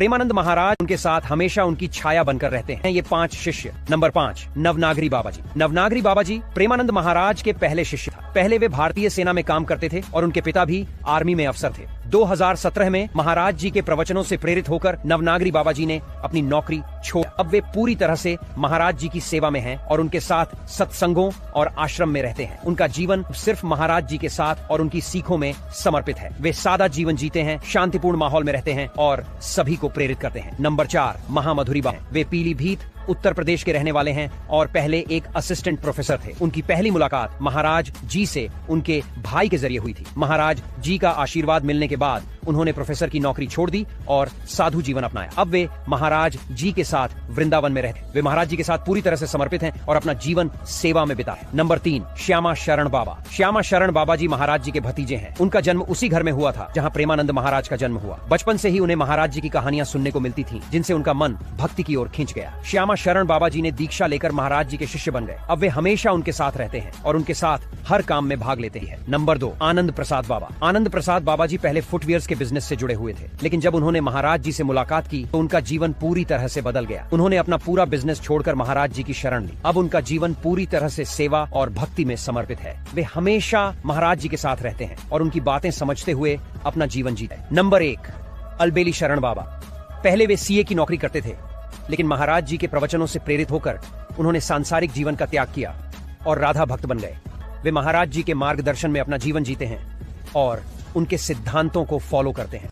प्रेमानंद महाराज उनके साथ हमेशा उनकी छाया बनकर रहते हैं। ये 5 शिष्य। नंबर 5, नवनागरी बाबा जी। नवनागरी बाबा जी प्रेमानंद महाराज के पहले शिष्य था। पहले वे भारतीय सेना में काम करते थे और उनके पिता भी आर्मी में अफसर थे। 2017 में महाराज जी के प्रवचनों से प्रेरित होकर नवनागरी बाबा जी ने अपनी नौकरी छोड़ अब वे पूरी तरह से महाराज जी की सेवा में हैं और उनके साथ सत्संगों और आश्रम में रहते हैं। उनका जीवन सिर्फ महाराज जी के साथ और उनकी सीखों में समर्पित है। वे सादा जीवन जीते हैं, शांतिपूर्ण माहौल में रहते हैं और सभी को प्रेरित करते हैं। नंबर 4, महामधुरी बाबा। वे पीलीभीत उत्तर प्रदेश के रहने वाले हैं और पहले एक असिस्टेंट प्रोफेसर थे। उनकी पहली मुलाकात महाराज जी से उनके भाई के जरिए हुई थी। महाराज जी का आशीर्वाद मिलने के बाद उन्होंने प्रोफेसर की नौकरी छोड़ दी और साधु जीवन अपनाया। अब वे महाराज जी के साथ वृंदावन में रहते। वे महाराज जी के साथ पूरी तरह से समर्पित हैं और अपना जीवन सेवा में बिताए। नंबर 3, श्यामा शरण बाबा। श्यामा शरण बाबा जी महाराज जी के भतीजे हैं। उनका जन्म उसी घर में हुआ था जहाँ प्रेमानंद महाराज का जन्म हुआ। बचपन से ही उन्हें महाराज जी की कहानियां सुनने को मिलती थी, जिनसे उनका मन भक्ति की ओर खिंच गया। श्यामा शरण बाबा जी ने दीक्षा लेकर महाराज जी के शिष्य बन गए। अब वे हमेशा उनके साथ रहते हैं और उनके साथ हर काम में भाग लेते हैं। नंबर 2, आनंद प्रसाद बाबा। आनंद प्रसाद बाबा जी पहले फुटवियर्स के बिजनेस से जुड़े हुए थे, लेकिन जब उन्होंने महाराज जी से मुलाकात की तो उनका जीवन पूरी तरह से बदल गया। उन्होंने अपना पूरा बिजनेस छोड़कर महाराज जी की शरण ली। अब उनका जीवन पूरी तरह से सेवा और भक्ति में समर्पित है। वे हमेशा महाराज जी के साथ रहते हैं और उनकी बातें समझते हुए अपना जीवन जीते हैं। नंबर 1, अलबेली शरण बाबा। पहले वे सीए की नौकरी करते थे, लेकिन महाराज जी के प्रवचनों से प्रेरित होकर उन्होंने सांसारिक जीवन का त्याग किया और राधा भक्त बन गए। वे महाराज जी के मार्गदर्शन में अपना जीवन जीते हैं और उनके सिद्धांतों को फॉलो करते हैं।